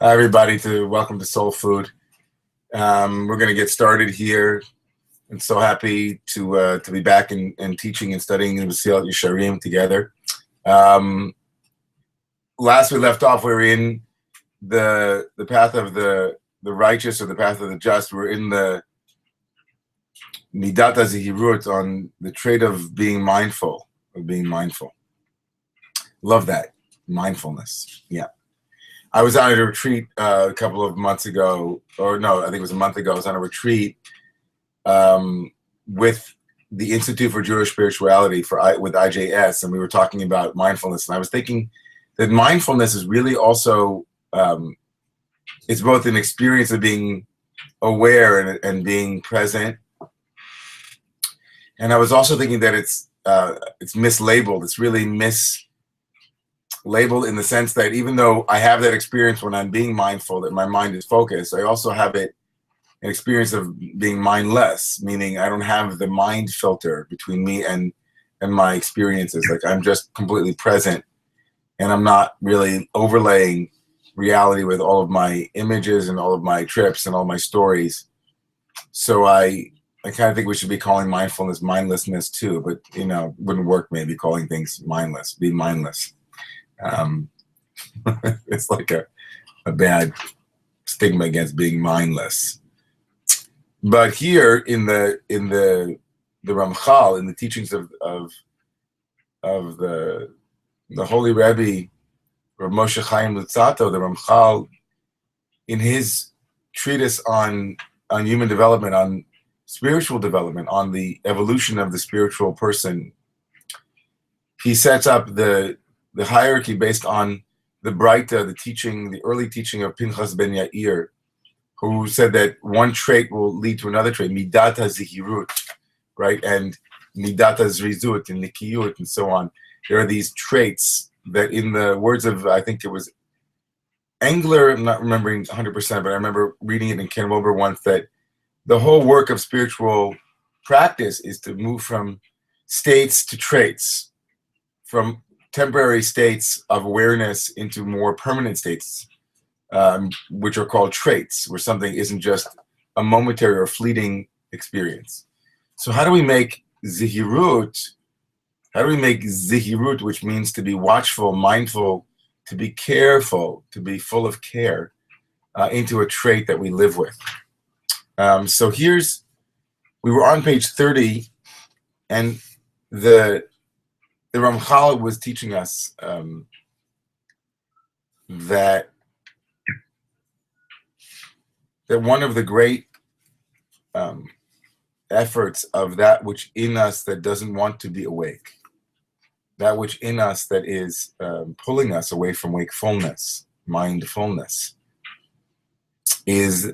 Hi, everybody. Welcome to Soul Food. We're going to get started here. I'm so happy to be back and teaching and studying in Masilat Yesharim together. Last we left off, we were in the path of the righteous, or the path of the just. We're in the Midat HaZihirut, on the trait of being mindful. Love that. Mindfulness. Yeah. I was on a retreat a couple of months ago, or no, I think it was a month ago. I was on a retreat with the Institute for Jewish Spirituality with IJS, and we were talking about mindfulness. And I was thinking that mindfulness is really also, it's both an experience of being aware and being present. And I was also thinking that it's mislabeled. It's really labeled in the sense that even though I have that experience when I'm being mindful, that my mind is focused, I also have an experience of being mindless, meaning I don't have the mind filter between me and my experiences. Like, I'm just completely present, and I'm not really overlaying reality with all of my images and all of my trips and all my stories. So I kind of think we should be calling mindfulness mindlessness too, but wouldn't work maybe calling things mindless, be mindless. It's like a bad stigma against being mindless. But here in the Ramchal, in the teachings of the Holy Rebbe, or Moshe Chaim Luzzatto, the Ramchal, in his treatise on human development, on spiritual development, on the evolution of the spiritual person, he sets up the hierarchy based on the Breita, the early teaching of Pinchas ben Yair, who said that one trait will lead to another trait, Midat HaZihirut, right, and Midat HaZrizut, and Nikiyut, and so on. There are these traits that, in the words of, I think it was Engler, I'm not remembering 100%, but I remember reading it in Ken Wilber once, that the whole work of spiritual practice is to move from states to traits, from temporary states of awareness into more permanent states, which are called traits, where something isn't just a momentary or fleeting experience. So how do we make zihirut, which means to be watchful, mindful, to be careful, to be full of care, into a trait that we live with? So we were on page 30, and the Ramchal was teaching us that one of the great efforts of that which in us that doesn't want to be awake, that which in us that is pulling us away from wakefulness, mindfulness, is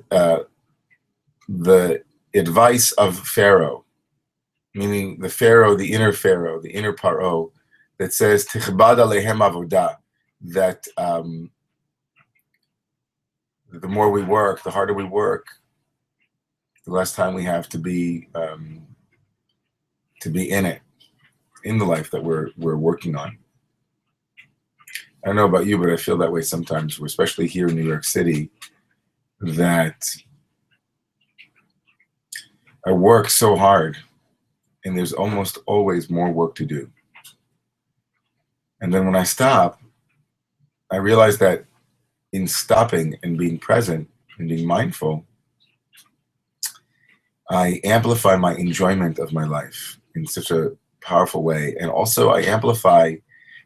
the advice of Pharaoh, meaning the Pharaoh, the inner Paro, that says Tichbad alehem avodah, that the more we work, the harder we work, the less time we have to be in the life that we're working on. I don't know about you, but I feel that way sometimes, especially here in New York City, that I work so hard, and there's almost always more work to do. And then when I stop, I realize that in stopping and being present and being mindful, I amplify my enjoyment of my life in such a powerful way. And also I amplify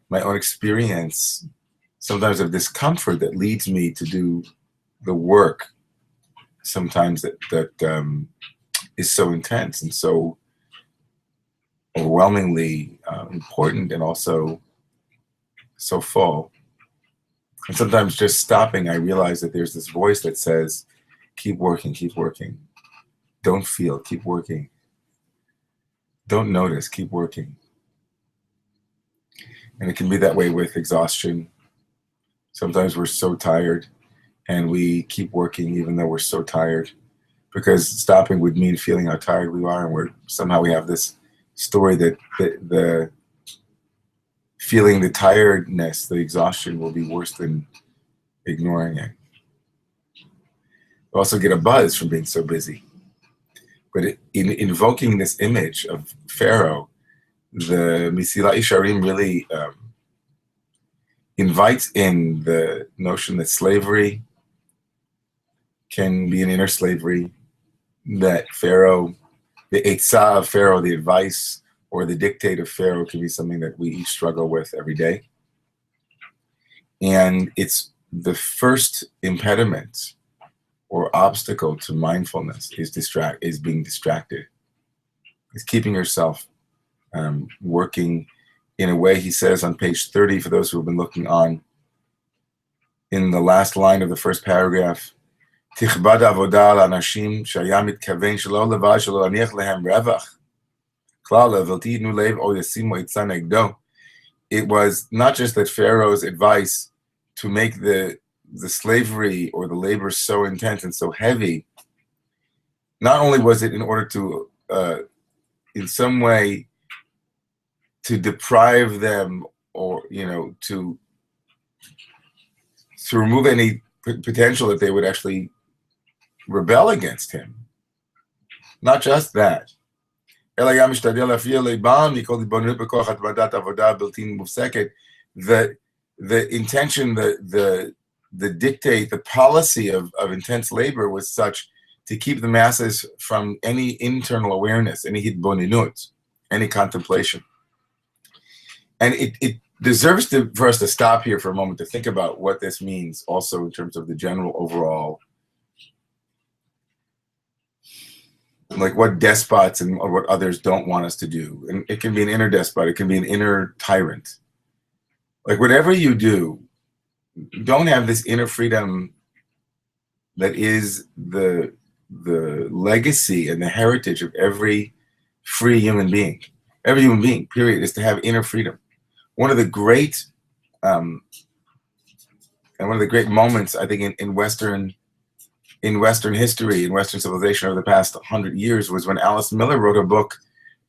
my own experience, sometimes of discomfort, that leads me to do the work sometimes that is so intense and so overwhelmingly important, and also so full. And sometimes just stopping, I realize that there's this voice that says, keep working, don't feel, keep working, don't notice, keep working. And it can be that way with exhaustion. Sometimes we're so tired and we keep working even though we're so tired, because stopping would mean feeling how tired we are, and somehow we have this story that the feeling the tiredness, the exhaustion, will be worse than ignoring it. We also get a buzz from being so busy. But in invoking this image of Pharaoh, the Mesilat Yesharim really invites in the notion that slavery can be an inner slavery, that Pharaoh, the Eitzah of Pharaoh, the advice or the dictate of Pharaoh can be something that we each struggle with every day. And it's the first impediment or obstacle to mindfulness is being distracted. Is keeping yourself working in a way, he says on page 30, for those who have been looking on, in the last line of the first paragraph, Tichbad avodah l'anashim shaya mitkaven shelo levad shelo aniach lehem revach klal v'titnu lev o yasimu itzah negdo. It was not just that Pharaoh's advice to make the slavery or the labor so intense and so heavy, not only was it in order to, in some way, to deprive them or, to remove any potential that they would actually rebel against him. Not just that. The intention, the dictate, the policy of intense labor was such to keep the masses from any internal awareness, any hitbonenut, any contemplation. And it deserves for us to stop here for a moment to think about what this means also in terms of the general overall, like what despots and what others don't want us to do. And it can be an inner despot, it can be an inner tyrant. Like whatever you do, don't have this inner freedom that is the legacy and the heritage of every free human being. Every human being, period, is to have inner freedom. One of the great and one of the great moments, I think, in Western history, in Western civilization over the past 100 years was when Alice Miller wrote a book,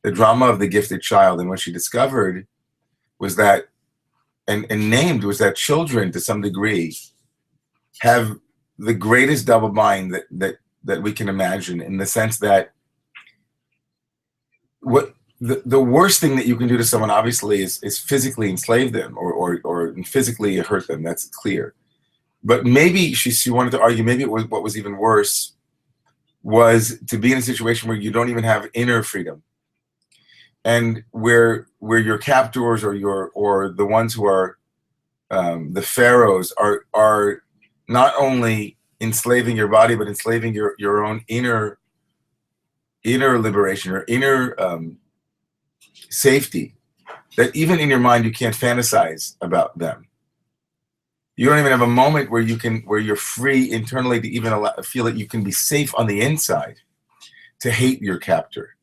The Drama of the Gifted Child. And what she discovered was that, and named, was that children, to some degree, have the greatest double bind that we can imagine, in the sense that what the worst thing that you can do to someone, obviously, is physically enslave them or physically hurt them. That's clear. But maybe she wanted to argue, maybe what was even worse was to be in a situation where you don't even have inner freedom, and where your captors or the ones who are the pharaohs are not only enslaving your body but enslaving your own inner liberation or inner safety, that even in your mind you can't fantasize about them. You don't even have a moment where you're free internally to even feel that you can be safe on the inside to hate your captor,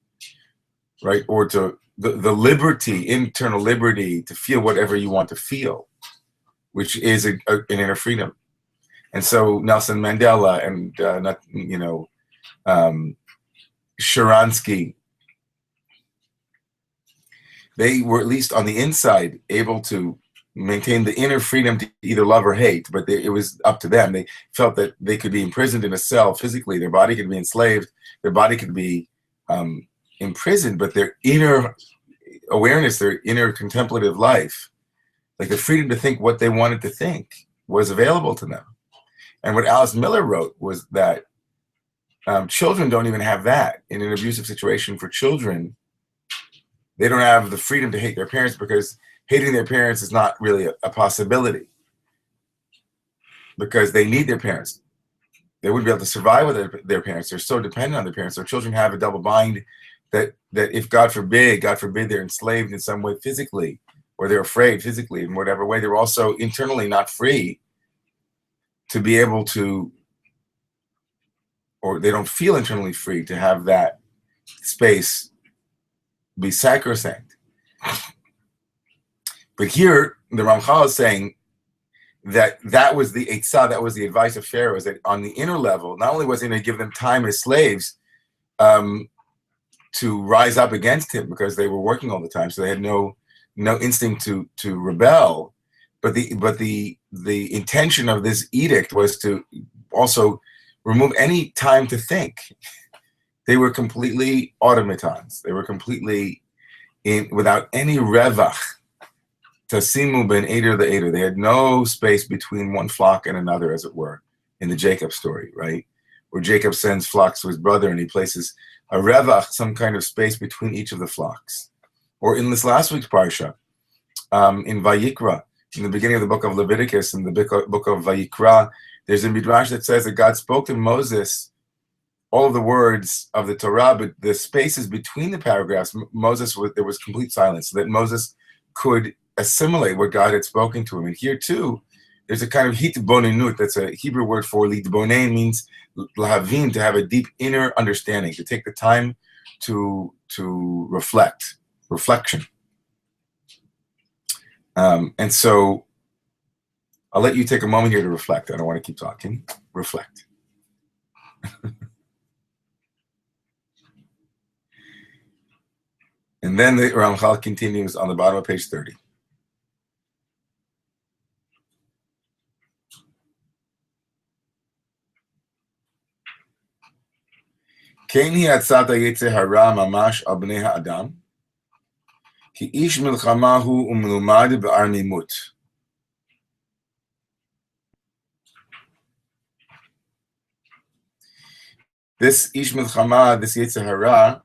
right? Or to the liberty, internal liberty, to feel whatever you want to feel, which is an inner freedom. And so Nelson Mandela and Sharansky, they were, at least on the inside, able to maintain the inner freedom to either love or hate, but it was up to them. They felt that they could be imprisoned in a cell physically, their body could be enslaved, their body could be imprisoned, but their inner awareness, their inner contemplative life, like the freedom to think what they wanted to think, was available to them. And what Alice Miller wrote was that children don't even have that. In an abusive situation for children, they don't have the freedom to hate their parents, because hating their parents is not really a possibility, because they need their parents. They wouldn't be able to survive with their parents. They're so dependent on their parents. So children have a double bind that if God forbid, they're enslaved in some way physically, or they're afraid physically in whatever way, they're also internally not free to be able to, or they don't feel internally free to have that space be sacrosanct. But here, the Ramchal is saying that was the Eitzah, that was the advice of Pharaoh, is that on the inner level, not only was he going to give them time as slaves to rise up against him, because they were working all the time, so they had no instinct to rebel, but the intention of this edict was to also remove any time to think. They were completely automatons. They were completely without any revach. Tasimu ben Eder the Eder. They had no space between one flock and another, as it were, in the Jacob story, right? Where Jacob sends flocks to his brother and he places a revach, some kind of space between each of the flocks. Or in this last week's parsha, in Vayikra, in the beginning of the book of Leviticus, in the book of Vayikra, there's a midrash that says that God spoke to Moses all of the words of the Torah, but the spaces between the paragraphs, there was complete silence, so that Moses could assimilate what God had spoken to him. And here too, there's a kind of hitbonenut, that's a Hebrew word for lidbonen, means lahavin, to have a deep inner understanding, to take the time to reflection. And so I'll let you take a moment here to reflect. I don't want to keep talking. Reflect. And then the Ramchal continues on the bottom of page 30. כן היא עצת היצר הרע ממש על בני האדם, כי איש מלחמה הוא ומלומד בערמימות. This ish milchama, this yetzer hara,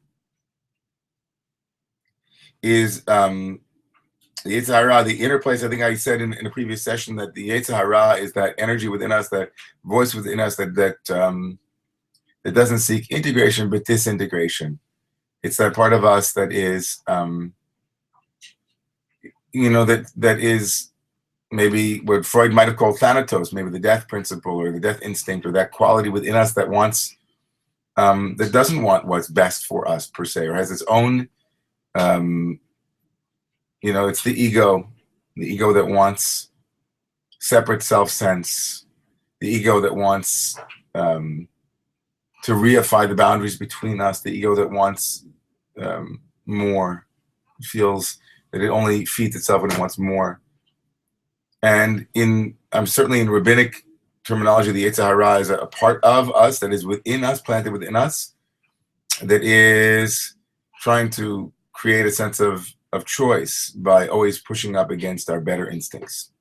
is the yetzer hara, the inner place. I think I said in a previous session that the yetzer hara is that energy within us, that voice within us that doesn't seek integration but disintegration. It's that part of us that is, that is maybe what Freud might have called thanatos, maybe the death principle or the death instinct, or that quality within us that wants, that doesn't want what's best for us per se, or has its own, it's the ego that wants separate self-sense, the ego that wants to reify the boundaries between us, the ego that wants more, feels that it only feeds itself when it wants more. And certainly in rabbinic terminology, the Yetzer Hara is a part of us that is within us, planted within us, that is trying to create a sense of choice by always pushing up against our better instincts.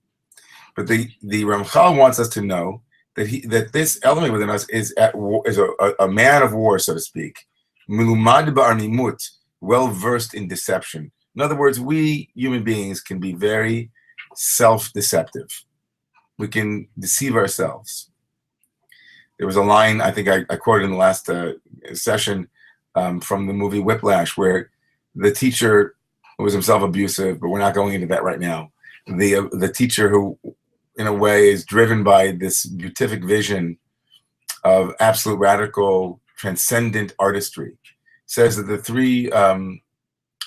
But the Ramchal wants us to know that this element within us is a man of war, so to speak, milumad ba'armimut, well versed in deception. In other words, we human beings can be very self-deceptive. We can deceive ourselves. There was a line I think I quoted in the last session from the movie Whiplash, where the teacher was himself abusive, but we're not going into that right now. The teacher who, in a way, is driven by this beatific vision of absolute radical, transcendent artistry, says that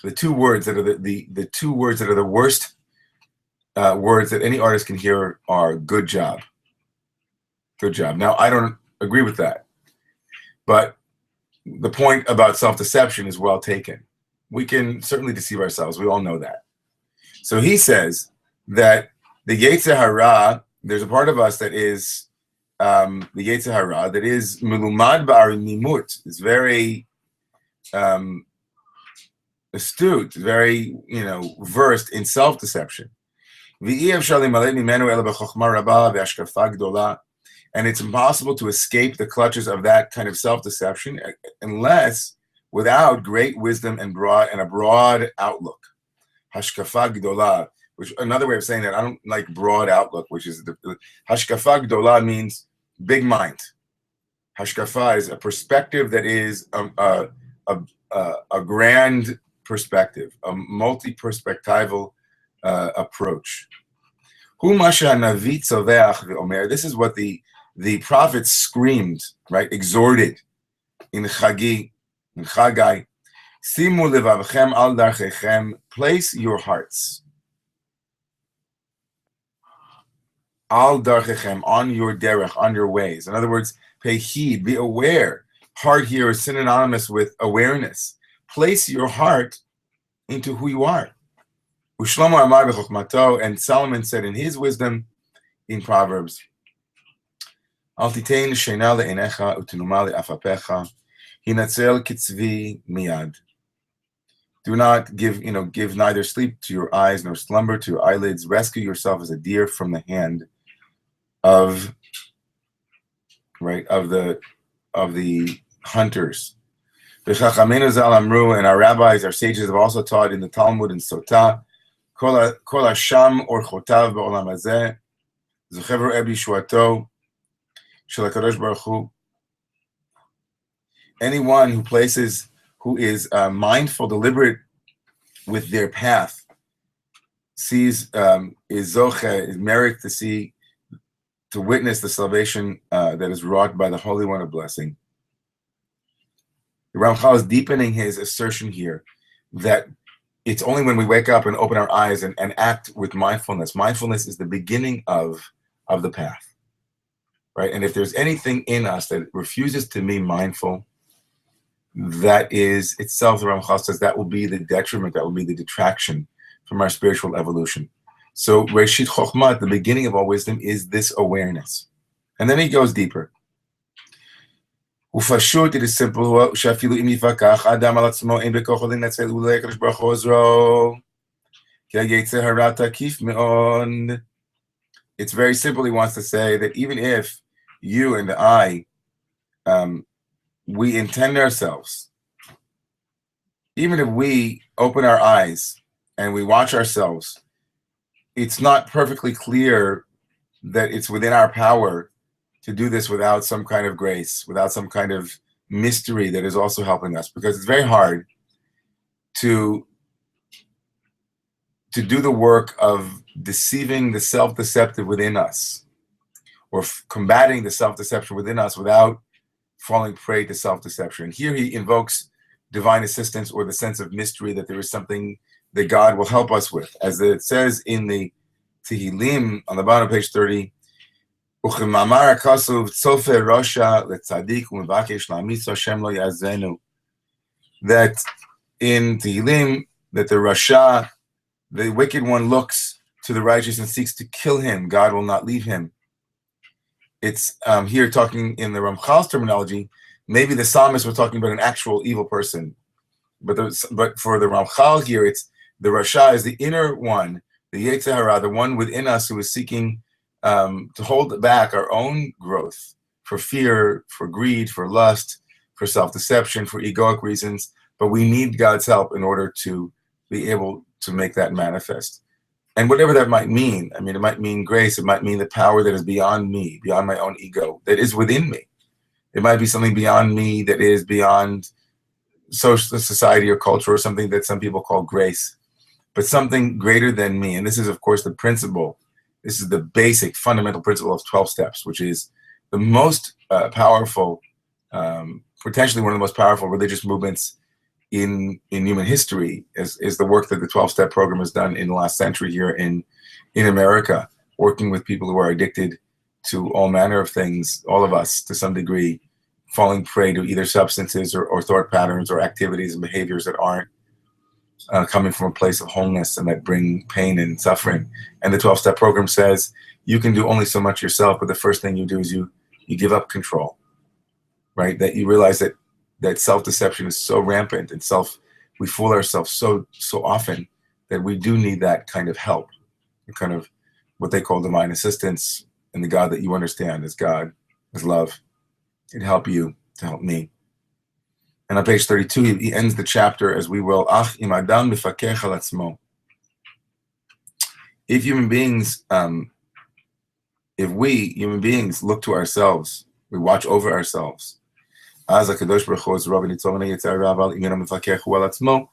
the two words that are the worst words that any artist can hear are "good job." Good job. Now, I don't agree with that, but the point about self-deception is well taken. We can certainly deceive ourselves. We all know that. So he says that the Yetzer Hara, there's a part of us that is the Yetzer Hara that is milumad ba'arimimut. It's very astute, very versed in self-deception. And it's impossible to escape the clutches of that kind of self-deception unless without great wisdom and a broad outlook. Hashkafa gdola, which another way of saying that, I don't like broad outlook, which is hashkafa gdola means big mind. Hashkafa is a perspective that is a grand perspective, a multi-perspectival approach. This is what the prophet screamed, right? Exhorted in Chagai. Simu levavchem al darchechem. Place your hearts. Al darchechem, on your derech, on your ways. In other words, pay heed, be aware. Heart here is synonymous with awareness. Place your heart into who you are. Ushlomo amar b'chokhmato, and Solomon said in his wisdom in Proverbs, Al titein sheina le'einecha u'tenuma le'afapecha. Hinatzel kitzvi miyad. Do not give neither sleep to your eyes nor slumber to your eyelids. Rescue yourself as a deer from the hand of the hunters. The Chachamenu Zal Amru, and our rabbis, our sages have also taught in the Talmud and Sotah, Kol Hasham Orchotav Ba'olam Hazeh, Zechever Ebi Shuato Shel HaKadosh Baruch Hu. Anyone who is mindful, deliberate with their path, is zoche, is merit to witness the salvation that is wrought by the Holy One of Blessing. The Ramchal is deepening his assertion here that it's only when we wake up and open our eyes and act with mindfulness. Mindfulness is the beginning of the path, right? And if there's anything in us that refuses to be mindful, that is itself, the Ramchal says, that will be the detriment, that will be the detraction from our spiritual evolution. So Reshit Chokhmah, the beginning of all wisdom, is this awareness. And then he goes deeper. Ufashut, it is simple. Shafilu im yifakach adam al atzmo ein bekocho linatzel ulei HaKadosh Baruch Hu ozro. Ki ha'yetzer hara takif me'od. It's very simple. He wants to say that even if you and I, we intend ourselves, even if we open our eyes and we watch ourselves, it's not perfectly clear that it's within our power to do this without some kind of grace, without some kind of mystery that is also helping us, because it's very hard to do the work of deceiving the self-deceptive within us, or combating the self-deception within us without falling prey to self-deception. And here he invokes divine assistance, or the sense of mystery, that there is something that God will help us with. As it says in the Tehillim on the bottom of page 30, that in Tehillim, that the Rasha, the wicked one, looks to the righteous and seeks to kill him. God will not leave him. It's here talking in the Ramchal's terminology. Maybe the psalmist was talking about an actual evil person, but for the Ramchal here, it's the Rasha is the inner one, the Yetzer Hara, the one within us who is seeking to hold back our own growth for fear, for greed, for lust, for self-deception, for egoic reasons. But we need God's help in order to be able to make that manifest. And whatever that might mean, I mean, it might mean grace, it might mean the power that is beyond me, beyond my own ego, that is within me. It might be something beyond me that is beyond social society or culture, or something that some people call grace, but something greater than me. And this is, of course, the principle. This is the basic fundamental principle of 12 steps, which is the most powerful, potentially one of the most powerful religious movements in human history, is the work that the 12-step program has done in the last century here in America, working with people who are addicted to all manner of things, all of us to some degree, falling prey to either substances or thought patterns or activities and behaviors that aren't coming from a place of wholeness and that bring pain and suffering. And the 12-step program says you can do only so much yourself, but the first thing you do is you give up control, right? That you realize that self-deception is so rampant, and we fool ourselves so often, that we do need that kind of help, kind of what they call divine assistance, and the God that you understand as God, as love, can help you to help me. And on page 32, he ends the chapter as we will. Ach im adam mifakech al atzmo. If human beings, if we human beings look to ourselves, we watch over ourselves. Az HaKadosh Baruch Hu is Rabbi Nitzon Yetzer Hara aval im yeno mifakech hu al atzmo,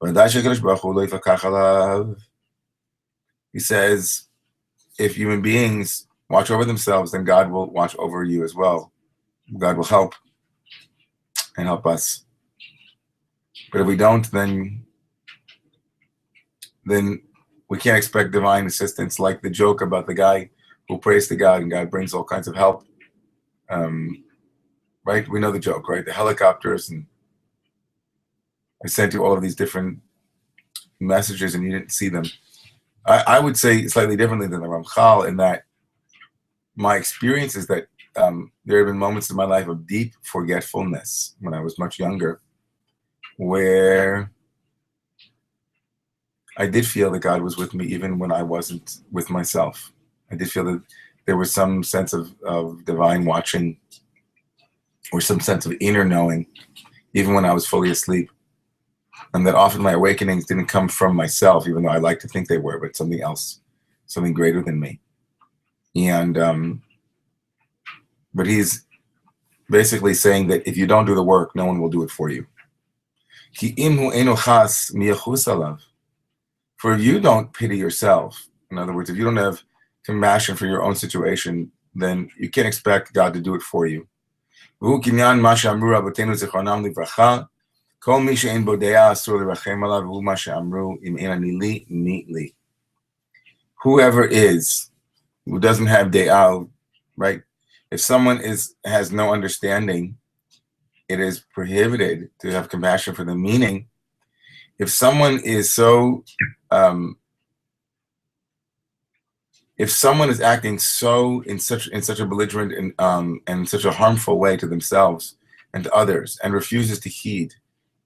v'adai she'HaKadosh Baruch Hu lo yifakach alav. He says, if human beings watch over themselves, then God will watch over you as well. God will help and help us. But if we don't, then we can't expect divine assistance, like the joke about the guy who prays to God and God brings all kinds of help. Right? We know the joke, right? The helicopters, and I sent you all of these different messages and you didn't see them. I would say slightly differently than the Ramchal, in that my experience is that there have been moments in my life of deep forgetfulness when I was much younger, where I did feel that God was with me even when I wasn't with myself. I did feel that there was some sense of divine watching, or some sense of inner knowing, even when I was fully asleep. And that often my awakenings didn't come from myself, even though I like to think they were, but something else, something greater than me. And but he's basically saying that if you don't do the work, no one will do it for you. For if you don't pity yourself, in other words, if you don't have compassion for your own situation, then you can't expect God to do it for you. Whoever is, who doesn't have de'al, right? If someone has no understanding, it is prohibited to have compassion for them. Meaning, if someone is so, if someone is acting so in such a belligerent and such a harmful way to themselves and to others, and refuses to heed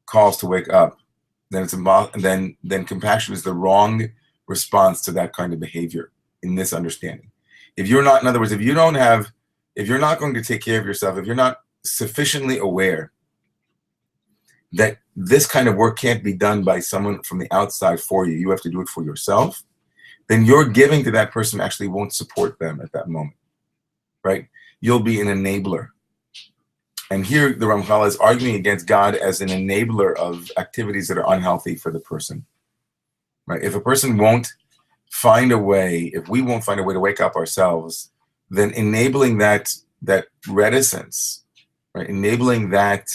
calls to wake up, then then compassion is the wrong response to that kind of behavior in this understanding. If you're not, in other words, if you're not going to take care of yourself, if you're not sufficiently aware that this kind of work can't be done by someone from the outside for you, you have to do it for yourself, then your giving to that person actually won't support them at that moment, right? You'll be an enabler. And here the Ramchal is arguing against God as an enabler of activities that are unhealthy for the person, right? If a person won't find a way, if we won't find a way to wake up ourselves, then enabling that reticence, right? Enabling that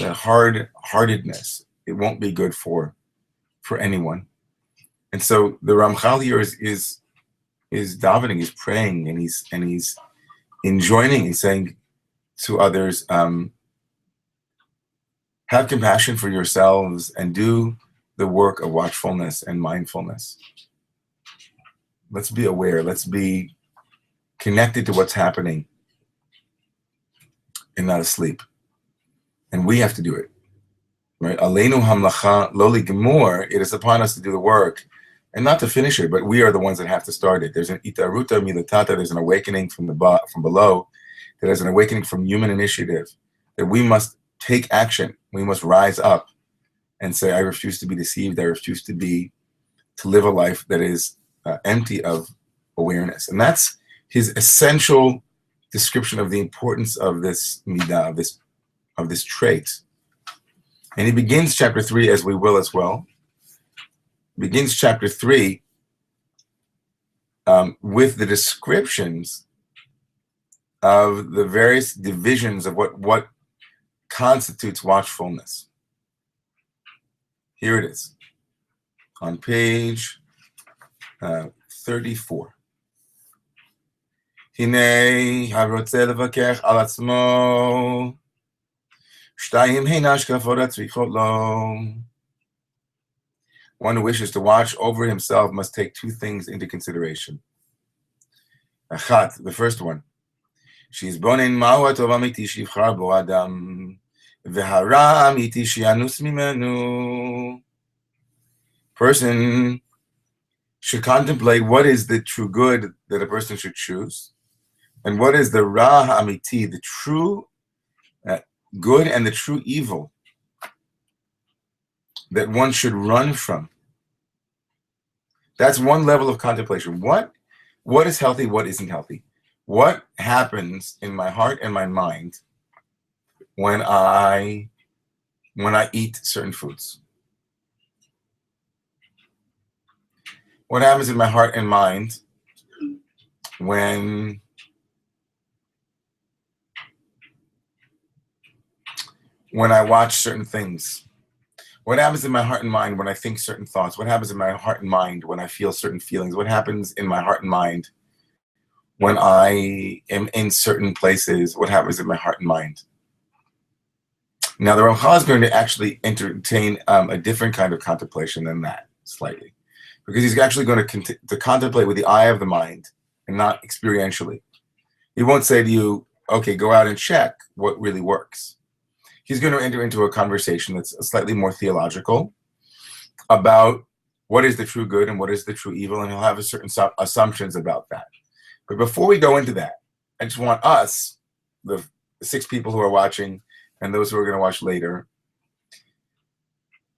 hard-heartedness, it won't be good for anyone. And so the Ramchal here is davening, he's praying, and he's enjoining, he's saying to others, have compassion for yourselves and do the work of watchfulness and mindfulness. Let's be aware, let's be connected to what's happening and not asleep. And we have to do it, right? Aleinu hamlacha lo ligmor, it is upon us to do the work and not to finish it, but we are the ones that have to start it. There's an itaruta milatata, there's an awakening from below, there's an awakening from human initiative, that we must take action. We must rise up and say, I refuse to be deceived. I refuse to live a life that is empty of awareness. And that's his essential description of the importance of this midah, of this trait. And he begins chapter 3, as we will as well, begins chapter 3 with the descriptions of the various divisions of what constitutes watchfulness. Here it is, on page 34. Hinei harotze levakech al atzmo, shtayim hein hashkafot hatzrichot lo. One who wishes to watch over himself must take two things into consideration. Achat, the first one, shizbonin mahu hatov amiti shivchar bo adam, v'hara amiti shianus mimenu. Person should contemplate what is the true good that a person should choose, and what is the ra amiti, the true good and the true evil that one should run from. That's one level of contemplation. What is healthy, what isn't healthy? What happens in my heart and my mind when I eat certain foods? What happens in my heart and mind when I watch certain things? What happens in my heart and mind when I think certain thoughts? What happens in my heart and mind when I feel certain feelings? What happens in my heart and mind when I am in certain places? What happens in my heart and mind? Now, the Ramchal is going to actually entertain a different kind of contemplation than that, slightly. Because he's actually going to contemplate with the eye of the mind and not experientially. He won't say to you, okay, go out and check what really works. He's going to enter into a conversation that's slightly more theological about what is the true good and what is the true evil, and he'll have a certain assumptions about that. But before we go into that, I just want us, the 6 people who are watching and those who are going to watch later,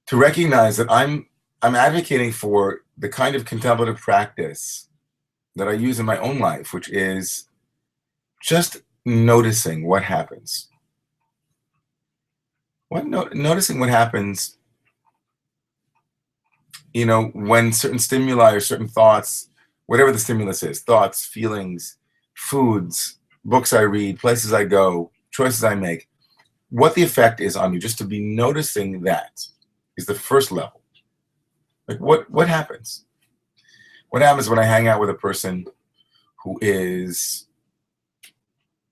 to recognize that I'm advocating for the kind of contemplative practice that I use in my own life, which is just noticing what happens. Noticing what happens, when certain stimuli or certain thoughts, whatever the stimulus is, thoughts, feelings, foods, books I read, places I go, choices I make, what the effect is on me, just to be noticing that is the first level. Like what happens? What happens when I hang out with a person who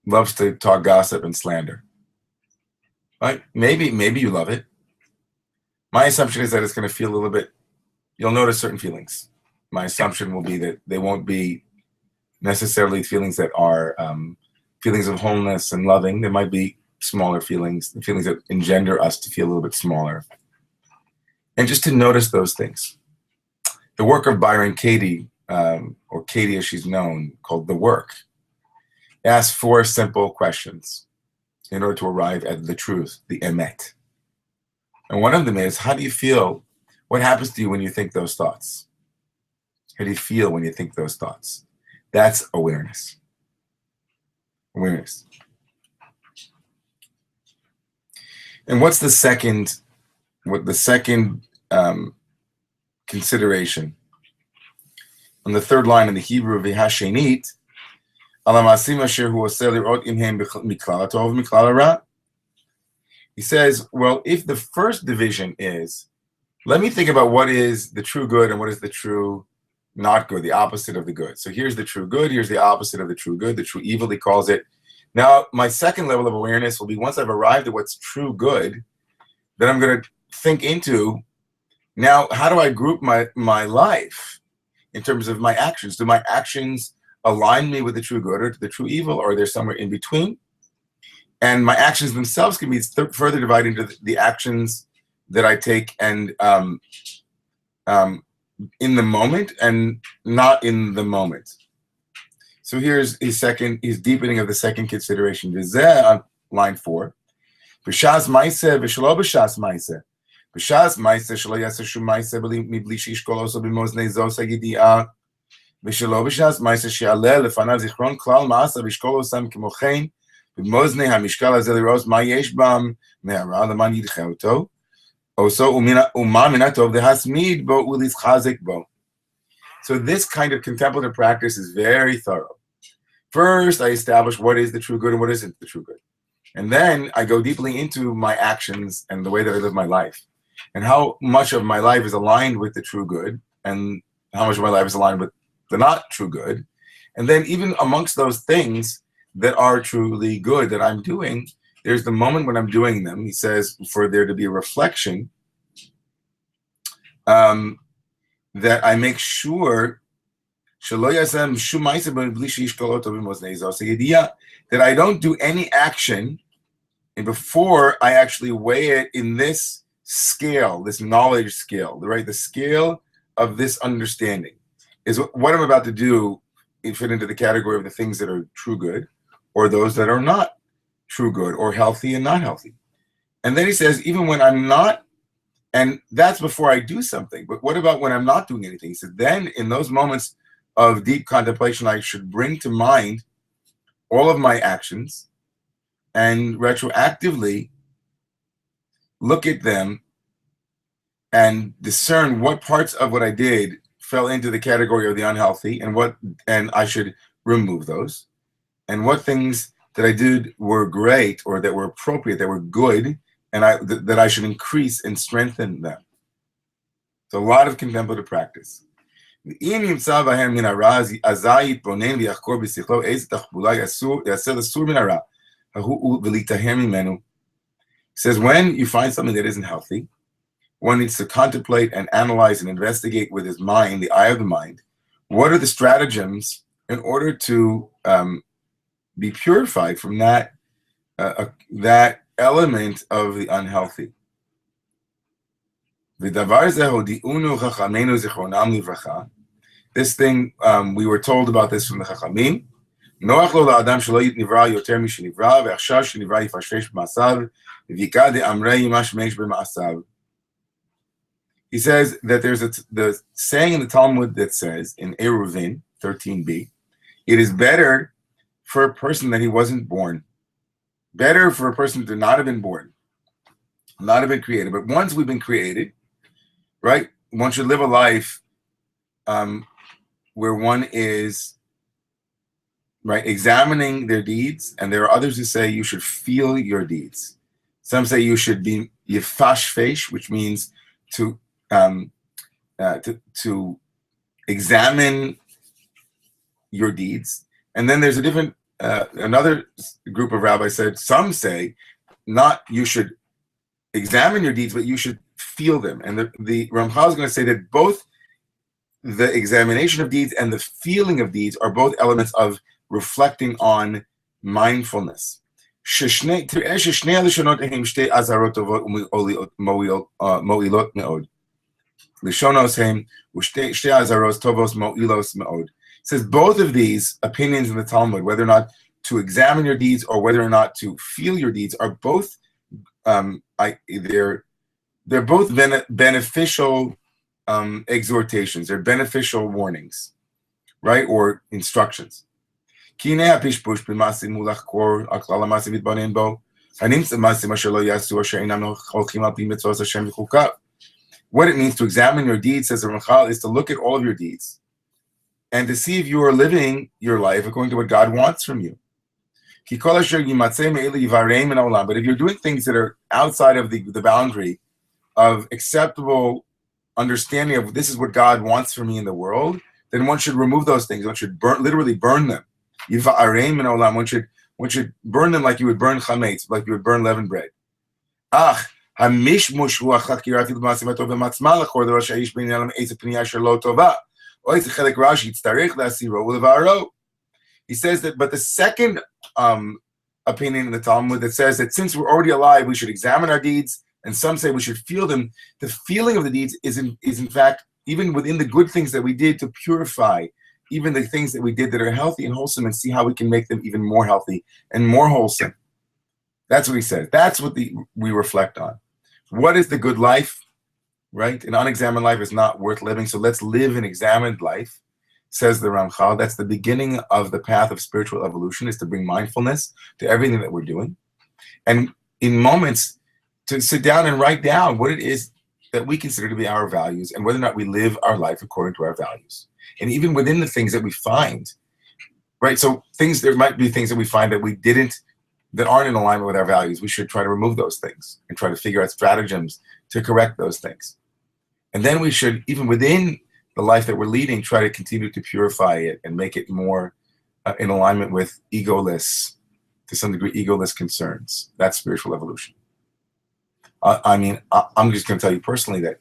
loves to talk gossip and slander? Right? Maybe you love it. My assumption is that it's going to feel a little bit, you'll notice certain feelings. My assumption will be that they won't be necessarily feelings that are feelings of wholeness and loving. There might be smaller feelings, the feelings that engender us to feel a little bit smaller. And just to notice those things. The work of Byron Katie, or Katie as she's known, called The Work, asks 4 simple questions in order to arrive at the truth, the emet. And one of them is, how do you feel? What happens to you when you think those thoughts? How do you feel when you think those thoughts? That's awareness. Awareness. And what's the second? Consideration? On the 3rd line in the Hebrew, v'hashenit, he says, well, if the first division is, let me think about what is the true good and what is the true not good, the opposite of the good. So here's the true good, here's the opposite of the true good, the true evil, he calls it. Now, my second level of awareness will be, once I've arrived at what's true good, then I'm going to think into, now, how do I group my life in terms of my actions? Do my actions align me with the true good or to the true evil, or are there somewhere in between? And my actions themselves can be further divided into the actions that I take and in the moment and not in the moment. So here's his deepening of the second consideration. V'zeh on line 4. B'shas ma'aseh v'shelo b'shas ma'aseh. B'shas ma'aseh shelo yaseh shum ma'aseh mibli shishkol oso b'moznei zos ha'yidi'ah. V'shelo b'shas ma'aseh she'aleh lefanav zichron klal ma'aseh v'shkol osam k'mochein b'moznei ha'mishkal hazeh liros ma yesh bam me'ara leman yidcheh oto. So this kind of contemplative practice is very thorough. First, I establish what is the true good and what isn't the true good. And then I go deeply into my actions and the way that I live my life. And how much of my life is aligned with the true good and how much of my life is aligned with the not true good. And then even amongst those things that are truly good that I'm doing, there's the moment when I'm doing them, he says, for there to be a reflection, that I make sure that I don't do any action and before I actually weigh it in this scale, this knowledge scale, right? The scale of this understanding is what I'm about to do fit into the category of the things that are true good or those that are not true good or healthy and not healthy. And then he says, even when I'm not, and that's before I do something, but what about when I'm not doing anything? He said, then in those moments of deep contemplation, I should bring to mind all of my actions and retroactively look at them and discern what parts of what I did fell into the category of the unhealthy and I should remove those, and what things that I did were great or that were appropriate, that were good, and that I should increase and strengthen them. It's a lot of contemplative practice. He says, when you find something that isn't healthy, one needs to contemplate and analyze and investigate with his mind, the eye of the mind, what are the stratagems in order to be purified from that that element of the unhealthy. This thing, we were told about this from the Chachamim. נוח לו לאדם שלא נברא יותר משנברא, ועכשיו שנברא יפשפש במעשיו, ויקרא דאמרי ימשמש במעשיו. He says that there's the saying in the Talmud that says, in Eruvin 13b, it is better for a person that he wasn't born. Better for a person to not have been born, not have been created. But once we've been created, right, one should live a life where one is, right, examining their deeds, and there are others who say you should feel your deeds. Some say you should be yifashfesh, which means to examine your deeds. And then there's a different another group of rabbis said, some say not you should examine your deeds, but you should feel them. And the Ramchal is going to say that both the examination of deeds and the feeling of deeds are both elements of reflecting on mindfulness. Says both of these opinions in the Talmud, whether or not to examine your deeds or whether or not to feel your deeds, are both they're both beneficial exhortations. They're beneficial warnings, right, or instructions. What it means to examine your deeds, says the Ramchal, is to look at all of your deeds and to see if you are living your life according to what God wants from you. But if you're doing things that are outside of the boundary of acceptable understanding of this is what God wants for me in the world, then one should remove those things. One should literally burn them. One should burn them like you would burn chametz, like you would burn leavened bread. He says that, but the second opinion in the Talmud that says that since we're already alive, we should examine our deeds, and some say we should feel them. The feeling of the deeds is in fact, even within the good things that we did, to purify even the things that we did that are healthy and wholesome, and see how we can make them even more healthy and more wholesome. That's what he says. That's what we reflect on. What is the good life, right? An unexamined life is not worth living, so let's live an examined life, says the Ramchal. That's the beginning of the path of spiritual evolution, is to bring mindfulness to everything that we're doing. And in moments, to sit down and write down what it is that we consider to be our values and whether or not we live our life according to our values. And even within the things that we find, right? So there might be things that we find that aren't in alignment with our values. We should try to remove those things and try to figure out stratagems to correct those things. And then we should, even within the life that we're leading, try to continue to purify it and make it more in alignment with egoless, to some degree, egoless concerns. That's spiritual evolution. I'm just going to tell you personally that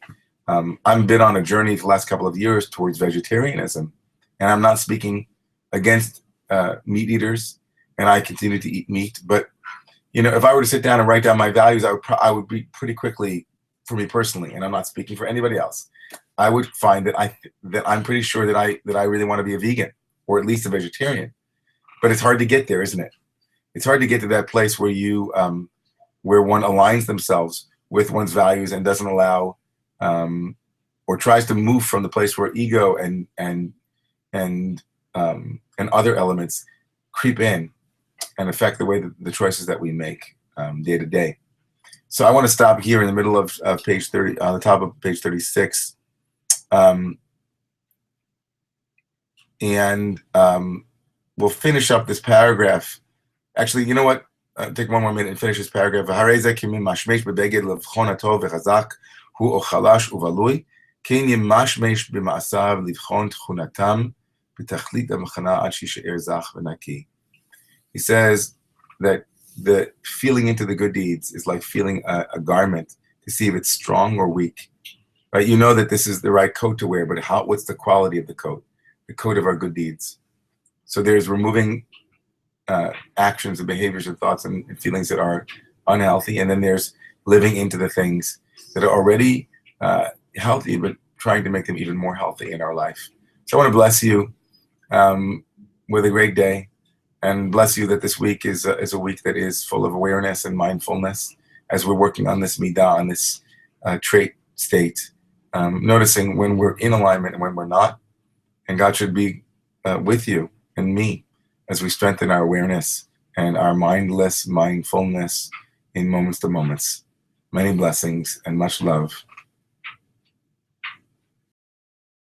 I've been on a journey for the last couple of years towards vegetarianism, and I'm not speaking against meat eaters, and I continue to eat meat. But if I were to sit down and write down my values, I would be pretty quickly, for me personally, and I'm not speaking for anybody else, I would find that I'm pretty sure that I really want to be a vegan, or at least a vegetarian. But it's hard to get there, isn't it? It's hard to get to that place where where one aligns themselves with one's values and doesn't allow, or tries to move from the place where ego and other elements creep in and affect the way that the choices that we make day to day. So I want to stop here in the middle of page 30, on the top of page 36, and we'll finish up this paragraph. Actually, you know what? Take one more minute and finish this paragraph. He says that the feeling into the good deeds is like feeling a garment to see if it's strong or weak. Right? You know that this is the right coat to wear, but what's the quality of the coat? The coat of our good deeds. So there's removing actions and behaviors and thoughts and feelings that are unhealthy. And then there's living into the things that are already healthy, but trying to make them even more healthy in our life. So I want to bless you with a great day, and bless you that this week is a week that is full of awareness and mindfulness as we're working on this midah, on this trait state, noticing when we're in alignment and when we're not. And God should be with you and me as we strengthen our awareness and our mindfulness in moments to moments. Many blessings and much love.